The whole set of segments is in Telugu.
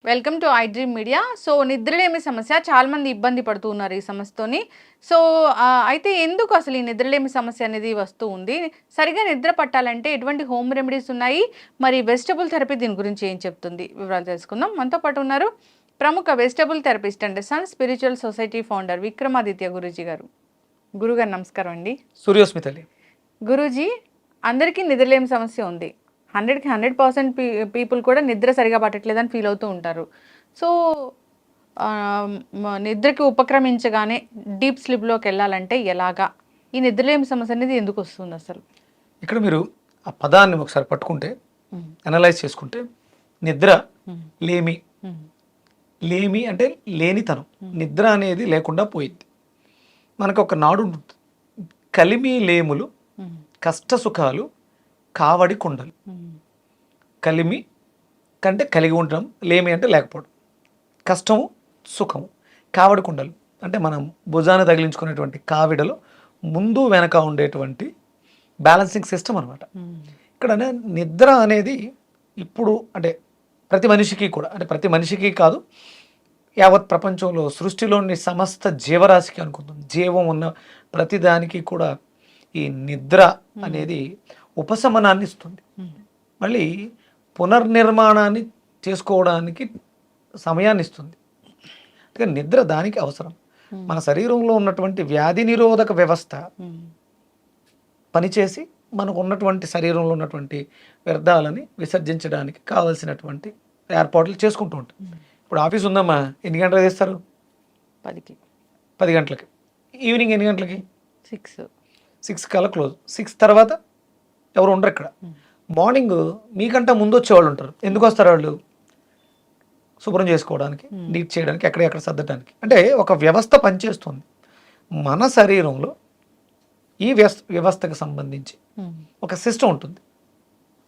Welcome to I dream media. So నిద్రలేమి సమస్య చాలా మంది ఇబ్బంది పడుతూ ఉన్నారు ఈ సమస్యతోని. సో అయితే ఎందుకు అసలు ఈ నిద్రలేమి సమస్య అనేది వస్తూ ఉంది? సరిగా నిద్ర పట్టాలంటే ఎటువంటి హోమ్ రెమెడీస్ ఉన్నాయి? మరి వెజిటబుల్ థెరపీ దీని గురించి ఏం చెప్తుంది? వివరాలు తెలుసుకుందాం. మనతో పాటు ఉన్నారు ప్రముఖ vegetable therapist and sun spiritual society founder Vikramaditya Guruji గారు. గురుగారు నమస్కారం అండి. సూర్యోస్మితలి. గురూజీ, అందరికీ నిద్రలేమి సమస్య ఉంది. 100కి 100% పీపుల్ కూడా నిద్ర సరిగా పట్టట్లేదని ఫీల్ అవుతూ ఉంటారు. సో నిద్రకి ఉపక్రమించగానే డీప్ స్లీప్లోకి వెళ్ళాలంటే ఎలాగా? ఈ నిద్రలేమి సమస్య అనేది ఎందుకు వస్తుంది అసలు? ఇక్కడ మీరు ఆ పదాన్ని ఒకసారి పట్టుకుంటే అనలైజ్ చేసుకుంటే నిద్ర లేమి, లేమి అంటే లేనితనం. నిద్ర అనేది లేకుండా పోయింది. మనకు ఒక నాడు ఉంటుంది, కలిమి లేములు కష్ట సుఖాలు కావడి కుండలు. కలిమి కంటే కలిగి ఉండడం, లేమి అంటే లేకపోవడం, కష్టము సుఖము. కావడి కుండలు అంటే మనం భుజాన్ని తగిలించుకునేటువంటి కావిడలో ముందు వెనక ఉండేటువంటి బ్యాలెన్సింగ్ సిస్టమ్ అనమాట. ఇక్కడ నిద్ర అనేది ఇప్పుడు అంటే ప్రతి మనిషికి కూడా, అంటే ప్రతి మనిషికి కాదు, యావత్ ప్రపంచంలో సృష్టిలోని సమస్త జీవరాశికి అనుకుందాం, జీవం ఉన్న ప్రతిదానికి కూడా ఈ నిద్ర అనేది ఉపశమనాన్ని ఇస్తుంది. మళ్ళీ పునర్నిర్మాణాన్ని చేసుకోవడానికి సమయాన్ని ఇస్తుంది. అంటే నిద్ర దానికి అవసరం. మన శరీరంలో ఉన్నటువంటి వ్యాధి నిరోధక వ్యవస్థ పనిచేసి మనకు ఉన్నటువంటి శరీరంలో ఉన్నటువంటి వ్యర్థాలని విసర్జించడానికి కావలసినటువంటి ఏర్పాట్లు చేసుకుంటూ ఉంటాం. ఇప్పుడు ఆఫీస్ ఉందమ్మా, ఎన్ని గంటలకు చేస్తారు? 10 గంటలకి. ఈవినింగ్ ఎన్ని గంటలకి? 6 కల్లా క్లోజ్. 6 తర్వాత ఎవరు ఉండరు ఇక్కడ. మార్నింగ్ మీకంటే ముందు వచ్చేవాళ్ళు ఉంటారు. ఎందుకు వస్తారు వాళ్ళు? శుభ్రం చేసుకోవడానికి, నీట్ చేయడానికి, ఎక్కడెక్కడ సర్దడానికి. అంటే ఒక వ్యవస్థ పనిచేస్తుంది మన శరీరంలో. ఈ వ్యవస్థకు సంబంధించి ఒక సిస్టమ్ ఉంటుంది.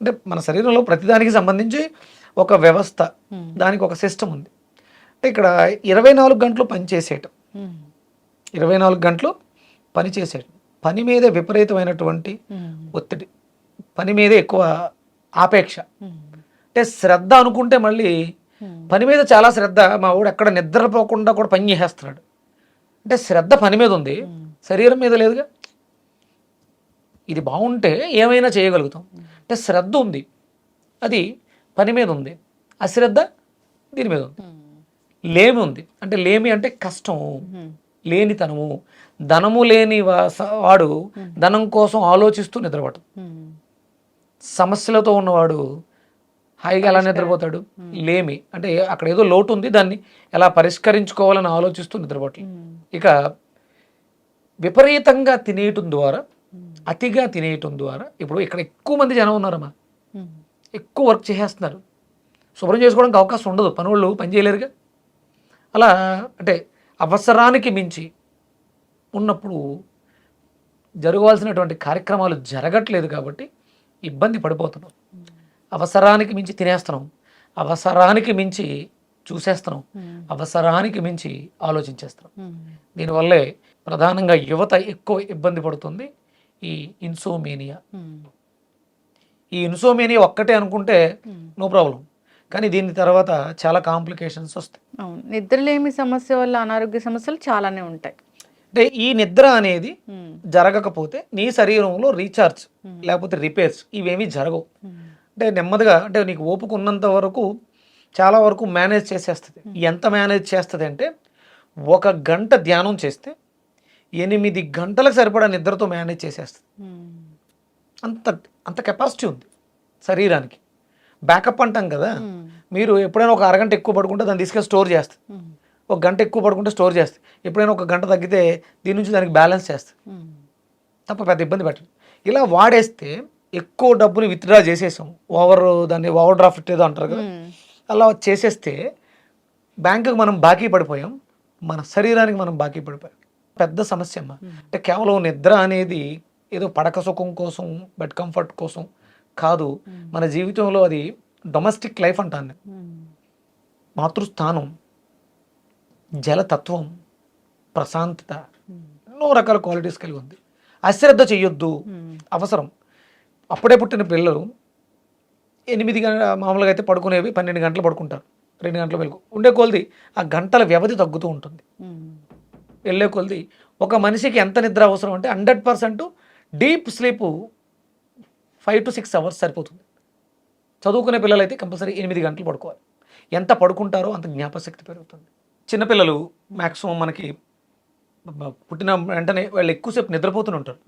అంటే మన శరీరంలో ప్రతిదానికి సంబంధించి ఒక వ్యవస్థ, దానికి ఒక సిస్టమ్ ఉంది. అంటే ఇక్కడ 24 గంటలు పనిచేసేయటం, 24 గంటలు పనిచేసేయటం, పని మీద విపరీతమైనటువంటి ఒత్తిడి, పని మీదే ఎక్కువ ఆపేక్ష. అంటే శ్రద్ధ అనుకుంటే మళ్ళీ పని మీద చాలా శ్రద్ధ. మా వాడు ఎక్కడ నిద్రపోకుండా కూడా పని చేసేస్తున్నాడు. అంటే శ్రద్ధ పని మీద ఉంది, శరీరం మీద లేదుగా. ఇది బాగుంటే ఏమైనా చేయగలుగుతాం. అంటే శ్రద్ధ ఉంది, అది పని మీద ఉంది. అశ్రద్ధ దీని మీద ఉంది. లేమి ఉంది, అంటే లేమి అంటే కష్టం, లేనితనము. ధనము లేని వాడు ధనం కోసం ఆలోచిస్తూ నిద్రపోతాడు. సమస్యలతో ఉన్నవాడు హాయిగా ఎలా నిద్రపోతాడు? లేమి అంటే అక్కడ ఏదో లోటు ఉంది, దాన్ని ఎలా పరిష్కరించుకోవాలని ఆలోచిస్తూ నిద్రపోతాడు. ఇక విపరీతంగా తినేయటం ద్వారా, అతిగా తినేయటం ద్వారా, ఇప్పుడు ఇక్కడ ఎక్కువ మంది జనం ఉన్నారమ్మా, ఎక్కువ వర్క్ చేసేస్తున్నారు, శుభ్రం చేసుకోవడానికి అవకాశం ఉండదు, పనులు పని చేయలేరుగా. అలా అంటే అవసరానికి మించి ఉన్నప్పుడు జరగాల్సినటువంటి కార్యక్రమాలు జరగట్లేదు కాబట్టి ఇబ్బంది పడిపోతున్నాం. అవసరానికి మించి తినేస్తున్నాం, అవసరానికి మించి చూసేస్తున్నాం, అవసరానికి మించి ఆలోచించేస్తున్నాం. దీనివల్లే ప్రధానంగా యువత ఎక్కువ ఇబ్బంది పడుతుంది. ఈ ఇన్సోమేనియా. ఈ ఇన్సోమేనియా ఒక్కటే అనుకుంటే నో ప్రాబ్లం, కానీ దీని తర్వాత చాలా కాంప్లికేషన్స్ వస్తాయి. నిద్రలేమి సమస్య వల్ల అనారోగ్య సమస్యలు చాలానే ఉంటాయి. అంటే ఈ నిద్ర అనేది జరగకపోతే నీ శరీరంలో రీఛార్జ్ లేకపోతే రిపేర్స్ ఇవేమీ జరగవు. అంటే నెమ్మదిగా, అంటే నీకు ఓపిక ఉన్నంత వరకు చాలా వరకు మేనేజ్ చేసేస్తుంది. ఎంత మేనేజ్ చేస్తుంది అంటే 1 గంట ధ్యానం చేస్తే 8 గంటలకు సరిపడా నిద్రతో మేనేజ్ చేసేస్తుంది. అంత అంత కెపాసిటీ ఉంది శరీరానికి. బ్యాకప్ అంటాం కదా, మీరు ఎప్పుడైనా ఒక అరగంట ఎక్కువ పడుకుంటే దాన్ని తీసుకెళ్ళి స్టోర్ చేస్తుంది, 1 గంట ఎక్కువ పడుకుంటే స్టోర్ చేస్తుంది, ఎప్పుడైనా 1 గంట తగ్గితే దీని నుంచి దానికి బ్యాలెన్స్ చేస్తుంది తప్ప పెద్ద ఇబ్బంది పెట్టదు. ఇలా వాడేస్తే ఎక్కువ డబ్బుని విత్డ్రా చేసేసాం, దాన్ని ఓవర్ డ్రాఫ్ట్ ఏదో అంటారు కదా, అలా చేసేస్తే బ్యాంకుకి మనం బాకీ పడిపోయాం, మన శరీరానికి మనం బాకీ పడిపోయాం. పెద్ద సమస్య అమ్మా. అంటే కేవలం నిద్ర అనేది ఏదో పడక సుఖం కోసం, బెడ్ కంఫర్ట్ కోసం కాదు. మన జీవితంలో అది డొమెస్టిక్ లైఫ్ అంటాను నేను. మాతృస్థానం, జలతత్వం, ప్రశాంతత, ఎన్నో రకాల క్వాలిటీస్ కలిగి ఉంది. అశ్రద్ధ చెయ్యొద్దు, అవసరం. అప్పుడే పుట్టిన పిల్లలు మామూలుగా అయితే పడుకునేవి 12 గంటలు పడుకుంటారు, 2 గంటల వెలుగు ఉండే కొలది ఆ గంటల వ్యవధి తగ్గుతూ ఉంటుంది. వెళ్ళే కొలది ఒక మనిషికి ఎంత నిద్ర అవసరం అంటే 100% డీప్ స్లీప్ 5 to 6 అవర్స్ సరిపోతుంది. చదువుకునే పిల్లలు అయితే కంపల్సరీ 8 గంటలు పడుకోవాలి. ఎంత పడుకుంటారో అంత జ్ఞాపశక్తి పెరుగుతుంది. చిన్నపిల్లలు మ్యాక్సిమం మనకి పుట్టిన వెంటనే వాళ్ళు ఎక్కువసేపు నిద్రపోతూనే ఉంటారు.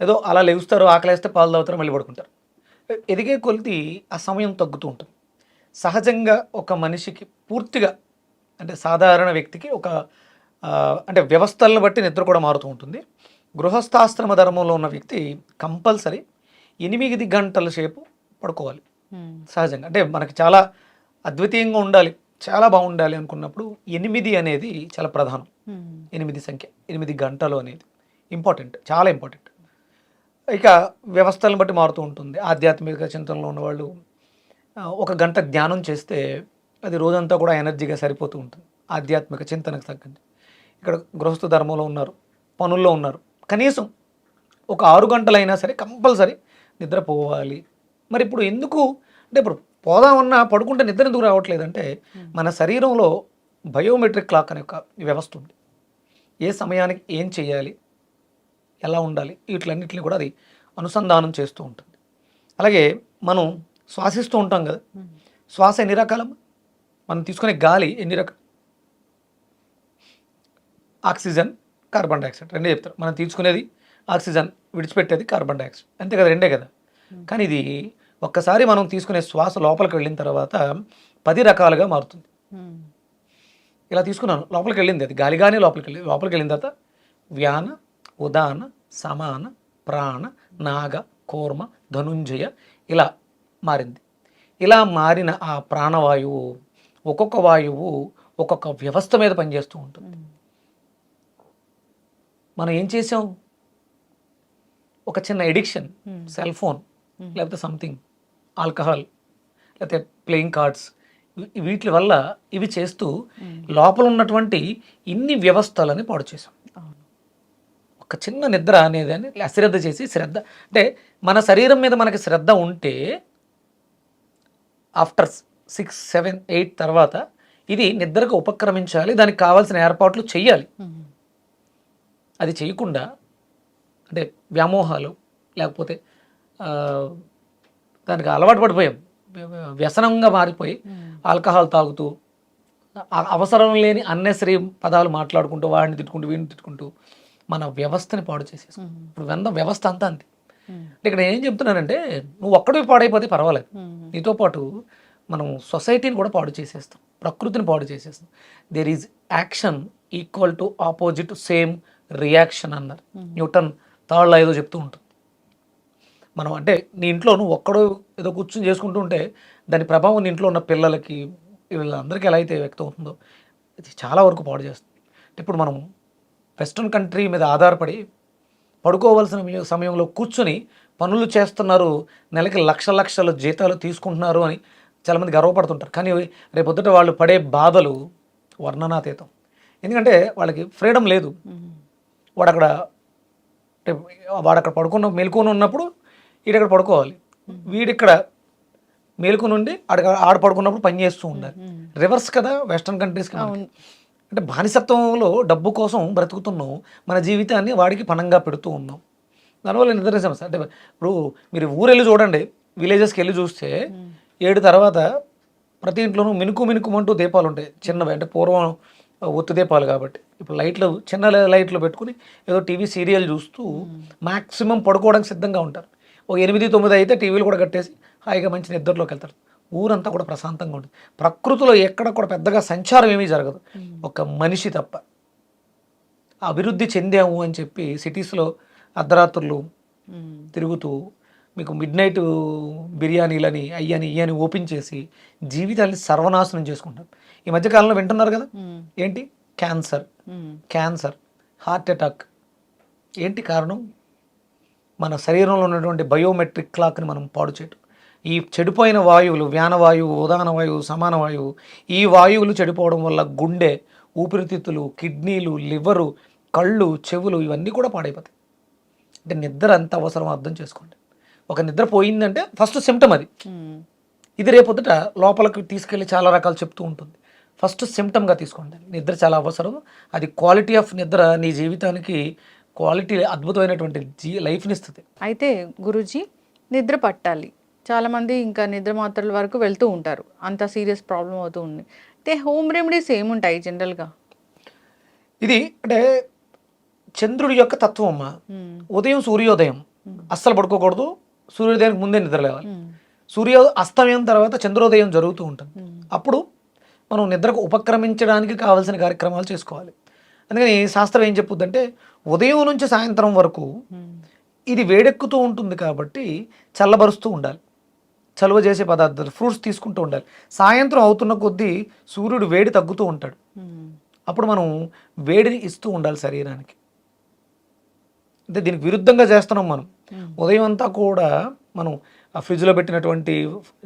ఏదో అలా లేస్తారు, ఆకలేస్తే పాలు తాగుతారు, మళ్ళీ పడుకుంటారు. ఎదిగే కొలిది ఆ సమయం తగ్గుతూ ఉంటుంది. సహజంగా ఒక మనిషికి పూర్తిగా అంటే సాధారణ వ్యక్తికి ఒక అంటే వ్యవస్థలను బట్టి నిద్ర కూడా మారుతూ ఉంటుంది. గృహస్థాశ్రమ ధర్మంలో ఉన్న వ్యక్తి కంపల్సరీ 8 గంటల సేపు పడుకోవాలి సహజంగా. అంటే మనకి చాలా అద్వితీయంగా ఉండాలి, చాలా బాగుండాలి అనుకున్నప్పుడు 8 అనేది చాలా ప్రధానం. 8 సంఖ్య, 8 గంటలు అనేది ఇంపార్టెంట్, చాలా ఇంపార్టెంట్. ఇక వ్యవస్థలను బట్టి మారుతూ ఉంటుంది. ఆధ్యాత్మిక చింతనలో ఉన్నవాళ్ళు 1 గంట ధ్యానం చేస్తే అది రోజంతా కూడా ఎనర్జీగా సరిపోతూ ఉంటుంది ఆధ్యాత్మిక చింతనకు తగ్గండి. ఇక్కడ గృహస్థ ధర్మంలో ఉన్నారు, పనుల్లో ఉన్నారు, కనీసం ఒక 6 గంటలైనా సరే కంపల్సరీ నిద్రపోవాలి. మరి ఇప్పుడు ఎందుకు అంటే ఇప్పుడు పోదామన్నా పడుకుంటే నిద్ర ఎందుకు రావట్లేదు అంటే మన శరీరంలో బయోమెట్రిక్ క్లాక్ అనే ఒక వ్యవస్థ ఉంది. ఏ సమయానికి ఏం చేయాలి, ఎలా ఉండాలి, వీటిలన్నింటినీ కూడా అది అనుసంధానం చేస్తూ ఉంటుంది. అలాగే మనం శ్వాసిస్తూ ఉంటాం కదా, శ్వాస ఎన్ని రకాలమ్మా? మనం తీసుకునే గాలి ఎన్ని రకాలు? ఆక్సిజన్, కార్బన్ డైఆక్సైడ్ రెండే చెప్తారు. మనం తీసుకునేది ఆక్సిజన్, విడిచిపెట్టేది కార్బన్ డైఆక్సైడ్, అంతే కదా, రెండే కదా. కానీ ఇది ఒక్కసారి మనం తీసుకునే శ్వాస లోపలికి వెళ్ళిన తర్వాత 10 రకాలుగా మారుతుంది. ఇలా తీసుకున్నాను, లోపలికి వెళ్ళింది అది గాలిగానే లోపలికి వెళ్ళిన తర్వాత వ్యాన, ఉదాన, సమాన, ప్రాణ, నాగ, కూర్మ, ధనుంజయ ఇలా మారింది. ఇలా మారిన ఆ ప్రాణవాయువు ఒక్కొక్క వాయువు ఒక్కొక్క వ్యవస్థ మీద పనిచేస్తూ ఉంటుంది. మనం ఏం చేసాం, ఒక చిన్న ఎడిక్షన్, సెల్ ఫోన్ లేకపోతే సంథింగ్, ఆల్కహాల్ లేకపోతే ప్లేయింగ్ కార్డ్స్, వీటి వల్ల ఇవి చేస్తూ లోపల ఉన్నటువంటి ఇన్ని వ్యవస్థలని పాడు చేసాం. ఒక చిన్న నిద్ర అనేది అని అశ్రద్ధ చేసి, శ్రద్ధ అంటే మన శరీరం మీద మనకి శ్రద్ధ ఉంటే ఆఫ్టర్ 6, 7, 8 తర్వాత ఇది నిద్రకు ఉపక్రమించాలి, దానికి కావాల్సిన ఏర్పాట్లు చెయ్యాలి. అది చేయకుండా అంటే వ్యామోహాలు లేకపోతే దానికి అలవాటు పడిపోయాం, వ్యసనంగా మారిపోయి ఆల్కహాల్ తాగుతూ అవసరం లేని అన్నెసరీ పదాలు మాట్లాడుకుంటూ వాడిని తిట్టుకుంటూ వీడిని తిట్టుకుంటూ మన వ్యవస్థని పాడు చేసేసాం. ఇప్పుడు వ్యవస్థ అంతా అంతే. అంటే ఇక్కడ ఏం చెప్తున్నానంటే నువ్వు ఒక్కడివి పాడైపోతే పర్వాలేదు, నీతో పాటు మనం సొసైటీని కూడా పాడు చేసేస్తాం, ప్రకృతిని పాడు చేసేస్తాం. There is action equal to opposite same reaction అన్నారు న్యూటన్ థర్డ్ లా ఏదో చెప్తూ ఉంటుంది. మనం అంటే నీ ఇంట్లో నువ్వు ఒక్కడో ఏదో కూర్చొని చేసుకుంటూ ఉంటే దాని ప్రభావం నీ ఇంట్లో ఉన్న పిల్లలకి వీళ్ళందరికీ ఎలా అయితే వ్యక్తం అవుతుందో ఇది చాలా వరకు పాడు చేస్తుంది. ఇప్పుడు మనం వెస్ట్రన్ కంట్రీ మీద ఆధారపడి పడుకోవాల్సిన సమయంలో కూర్చొని పనులు చేస్తున్నారు, నెలకి లక్షల జీతాలు తీసుకుంటున్నారు అని చాలామంది గర్వపడుతుంటారు. కానీ రేపొద్దుట వాళ్ళు పడే బాధలు వర్ణనాతీతం. ఎందుకంటే వాళ్ళకి ఫ్రీడమ్ లేదు. వాడు అక్కడ మేలుకొని ఉన్నప్పుడు వీడక్కడ పడుకోవాలి, వీడిక్కడ మేలుకొని ఉండి ఆడ పడుకున్నప్పుడు పని చేస్తూ ఉండాలి. రివర్స్ కదా వెస్ట్రన్ కంట్రీస్కి. అంటే బానిసత్వంలో డబ్బు కోసం బ్రతుకుతున్నాం, మన జీవితాన్ని వాడికి పణంగా పెడుతూ ఉన్నాం. దానివల్ల నిద్ర సమస్య. అంటే ఇప్పుడు మీరు ఊరెళ్ళి చూడండి, విలేజెస్కి వెళ్ళి చూస్తే 7 తర్వాత ప్రతి ఇంట్లోనూ మినుకుమంటూ దీపాలు ఉంటాయి చిన్నవి. అంటే పూర్వం ఒత్తు దీపాలు కాబట్టి ఇప్పుడు చిన్న లైట్లు పెట్టుకుని ఏదో టీవీ సీరియల్ చూస్తూ మ్యాక్సిమం పడుకోవడానికి సిద్ధంగా ఉంటారు. ఒక 8, 9 అయితే టీవీలు కూడా కట్టేసి హాయిగా మంచి నిద్రలోకి వెళ్తారు. ఊరంతా కూడా ప్రశాంతంగా ఉంటుంది. ప్రకృతిలో ఎక్కడ కూడా పెద్దగా సంచారం ఏమీ జరగదు, ఒక మనిషి తప్ప. అభివృద్ధి చెందాము అని చెప్పి సిటీస్లో అర్ధరాత్రులు తిరుగుతూ మీకు మిడ్-నైట్ బిర్యానీలని ఇయ్యని ఓపెన్ చేసి జీవితాన్ని సర్వనాశనం చేసుకుంటారు. ఈ మధ్యకాలంలో వింటున్నారు కదా, ఏంటి క్యాన్సర్, హార్ట్ అటాక్. ఏంటి కారణం? మన శరీరంలో ఉన్నటువంటి బయోమెట్రిక్ క్లాక్ని మనం పాడు చేయటం. ఈ చెడిపోయిన వాయువులు, వ్యానవాయువు, ఉదాన వాయువు, సమాన వాయువు, ఈ వాయువులు చెడిపోవడం వల్ల గుండె, ఊపిరితిత్తులు, కిడ్నీలు, లివరు, కళ్ళు, చెవులు ఇవన్నీ కూడా పాడైపోతాయి. అంటే నిద్ర ఎంత అవసరం అర్థం చేసుకోండి. ఒక నిద్ర పోయిందంటే ఫస్ట్ సిమ్టమ్ అది. ఇది రేపొద్దుట లోపలికి తీసుకెళ్ళి చాలా రకాలు చెప్తూ ఉంటుంది. ఫస్ట్ సిమ్టమ్గా తీసుకోండి. నిద్ర చాలా అవసరం. అది క్వాలిటీ ఆఫ్ నిద్ర నీ జీవితానికి క్వాలిటీ అద్భుతమైనటువంటి లైఫ్ని ఇస్తుంది. అయితే గురూజీ, నిద్ర పట్టాలి, చాలామంది ఇంకా నిద్ర మాత్రల వరకు వెళ్తూ ఉంటారు, అంత సీరియస్ ప్రాబ్లం అవుతూ ఉంది. అయితే హోమ్ రెమెడీస్ ఏముంటాయి జనరల్గా? ఇది అంటే చంద్రుడి యొక్క తత్వం అమ్మా. ఉదయం సూర్యోదయం అస్సలు పడుకోకూడదు, సూర్యోదయానికి ముందే నిద్ర లేవాలి. అస్తమయం తర్వాత చంద్రోదయం జరుగుతూ ఉంటుంది. అప్పుడు మనం నిద్రకు ఉపక్రమించడానికి కావాల్సిన కార్యక్రమాలు చేసుకోవాలి. అందుకని శాస్త్రం ఏం చెప్పుద్దంటే ఉదయం నుంచి సాయంత్రం వరకు ఇది వేడెక్కుతూ ఉంటుంది కాబట్టి చల్లబరుస్తూ ఉండాలి, చలువ చేసే పదార్థాలు ఫ్రూట్స్ తీసుకుంటూ ఉండాలి. సాయంత్రం అవుతున్న కొద్దీ సూర్యుడు వేడి తగ్గుతూ ఉంటాడు, అప్పుడు మనం వేడిని ఇస్తూ ఉండాలి శరీరానికి. అంటే దీనికి విరుద్ధంగా చేస్తున్నాం మనం. ఉదయం అంతా కూడా మనం ఆ ఫ్రిడ్జ్లో పెట్టినటువంటి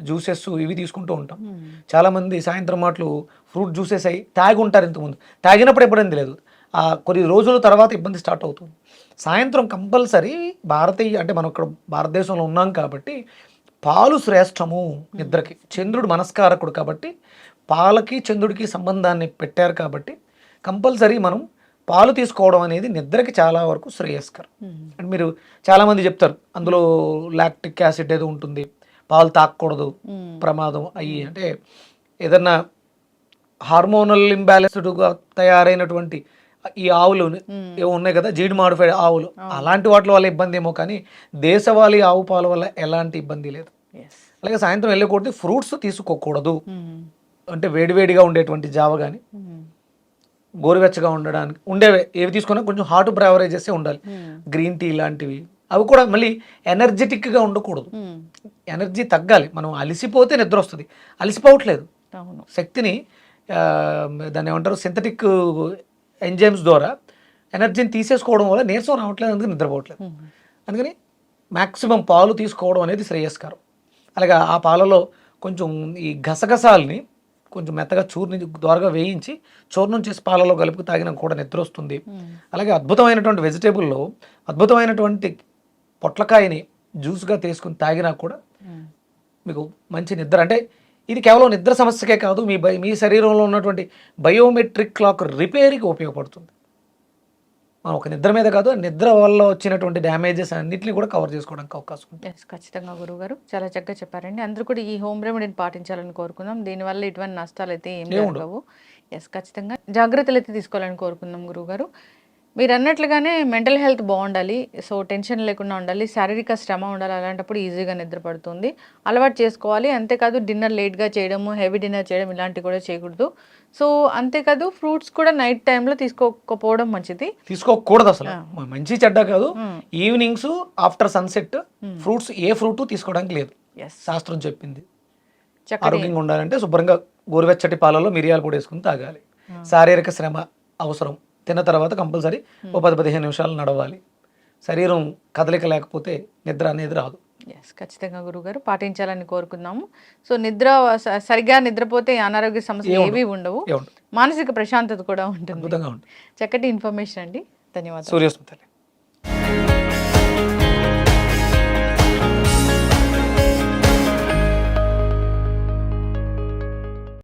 జ్యూసెస్ ఇవి తీసుకుంటూ ఉంటాం. చాలామంది సాయంత్రం మాటలు ఫ్రూట్ జ్యూసెస్ అయ్యి తాగి ఉంటారు. ఇంతకుముందు తాగినప్పుడు ఎప్పుడైంది లేదు, ఆ కొన్ని రోజుల తర్వాత ఇబ్బంది స్టార్ట్ అవుతుంది. సాయంత్రం కంపల్సరీ భారతీయ అంటే మనం ఇక్కడ భారతదేశంలో ఉన్నాం కాబట్టి పాలు శ్రేష్టము నిద్రకి. చంద్రుడు మనస్కారకుడు కాబట్టి పాలకి చంద్రుడికి సంబంధాన్ని పెట్టారు కాబట్టి కంపల్సరీ మనం పాలు తీసుకోవడం అనేది నిద్రకి చాలా వరకు శ్రేయస్కరం. అండ్ మీరు చాలామంది చెప్తారు అందులో లాక్టిక్ యాసిడ్ ఏదో ఉంటుంది, పాలు తాగకూడదు, ప్రమాదం అయ్యి. అంటే ఏదన్నా హార్మోనల్ ఇంబ్యాలెన్స్డ్గా తయారైనటువంటి ఈ ఆవులు ఏవో ఉన్నాయి కదా, జీడి మాడిఫైడ్ ఆవులు, అలాంటి వాటి వల్ల ఇబ్బంది ఏమో, కానీ దేశవాళీ ఆవు పాల వల్ల ఎలాంటి ఇబ్బంది లేదు. అలాగే సాయంత్రం వెళ్ళకూడదు, ఫ్రూట్స్ తీసుకోకూడదు. అంటే వేడివేడిగా ఉండేటువంటి జావ కానీ గోరువెచ్చగా ఉండడానికి ఉండేవే ఏవి తీసుకున్నా కొంచెం హాట్ బ్రావరేజెస్ ఉండాలి. గ్రీన్ టీ లాంటివి, అవి కూడా మళ్ళీ ఎనర్జెటిక్గా ఉండకూడదు. ఎనర్జీ తగ్గాలి. మనం అలసిపోతే నిద్ర వస్తుంది, అలసిపోవట్లేదు. శక్తిని దాన్ని ఏమంటారు సింథటిక్ ఎంజైమ్స్ ద్వారా ఎనర్జీని తీసేసుకోవడం వల్ల నీరసం రావట్లేదు, అందుకని నిద్రపోవట్లేదు. అందుకని మ్యాక్సిమం పాలు తీసుకోవడం అనేది శ్రేయస్కరం. అలాగే ఆ పాలలో కొంచెం ఈ గసగసాలని కొంచెం మెత్తగా చూర్ని ద్వారగా వేయించి చూర్ణం చేసి పాలలో కలుపుకు తాగినా కూడా నిద్ర వస్తుంది. అలాగే అద్భుతమైనటువంటి వెజిటేబుల్లో అద్భుతమైనటువంటి పొట్లకాయని జ్యూస్గా తీసుకుని తాగినా కూడా మీకు మంచి నిద్ర. అంటే ఇది కేవలం నిద్ర సమస్యకే కాదు, మీ శరీరంలో ఉన్నటువంటి బయోమెట్రిక్ క్లాక్ రిపేర్కి ఉపయోగపడుతుంది. మనం ఒక నిద్ర మీద కాదు, నిద్ర వల్ల వచ్చినటువంటి డ్యామేజెస్ అన్నింటినీ కూడా కవర్ చేసుకోవడానికి అవకాశం ఉంది. ఖచ్చితంగా గురువుగారు చాలా చక్కగా చెప్పారండి. అందరూ కూడా ఈ హోమ్ రెమెడీని పాటించాలని కోరుకుందాం. దీనివల్ల ఇటువంటి నష్టాలు అయితే ఏం ఉండవు. ఖచ్చితంగా జాగ్రత్తలు అయితే తీసుకోవాలని కోరుకుందాం గురువుగారు. మీరు అన్నట్లుగానే మెంటల్ హెల్త్ బాగుండాలి, సో టెన్షన్ లేకుండా ఉండాలి, శారీరక శ్రమ ఉండాలి. అలాంటప్పుడు ఈజీగా నిద్ర పడుతుంది, అలవాటు చేసుకోవాలి. అంతేకాదు డిన్నర్ లేట్గా చేయడము, హెవీ డిన్నర్ చేయడం ఇలాంటివి కూడా చేయకూడదు. సో అంతేకాదు ఫ్రూట్స్ కూడా నైట్ టైంలో తీసుకోకపోవడం మంచిది, తీసుకోకూడదు అసలు. మంచి చెడ్డ కాదు, ఈవినింగ్స్ ఆఫ్టర్ సన్సెట్ ఫ్రూట్స్ ఏ ఫ్రూట్ తీసుకోవడానికి లేదు, శాస్త్రం చెప్పింది. ఆరోగ్యంగా ఉండాలంటే శుభ్రంగా గోరువెచ్చటి పాలలో మిరియాల పొడి వేసుకుని తాగాలి. శారీరక శ్రమ అవసరం. తిన్న తర్వాత కంపల్సరీ 10-15 నిమిషాలు నడవాలి. శరీరం కదలిక లేకపోతే నిద్ర అనేది రాదు. ఖచ్చితంగా గురువుగారు పాటించాలని కోరుకుందాము. సో నిద్ర సరిగ్గా నిద్రపోతే అనారోగ్య సమస్యలు ఏవి ఉండవు, మానసిక ప్రశాంతత కూడా ఉంటుంది. చక్కటి ఇన్ఫర్మేషన్ అండి, ధన్యవాదాలు. సూర్యోస్మి.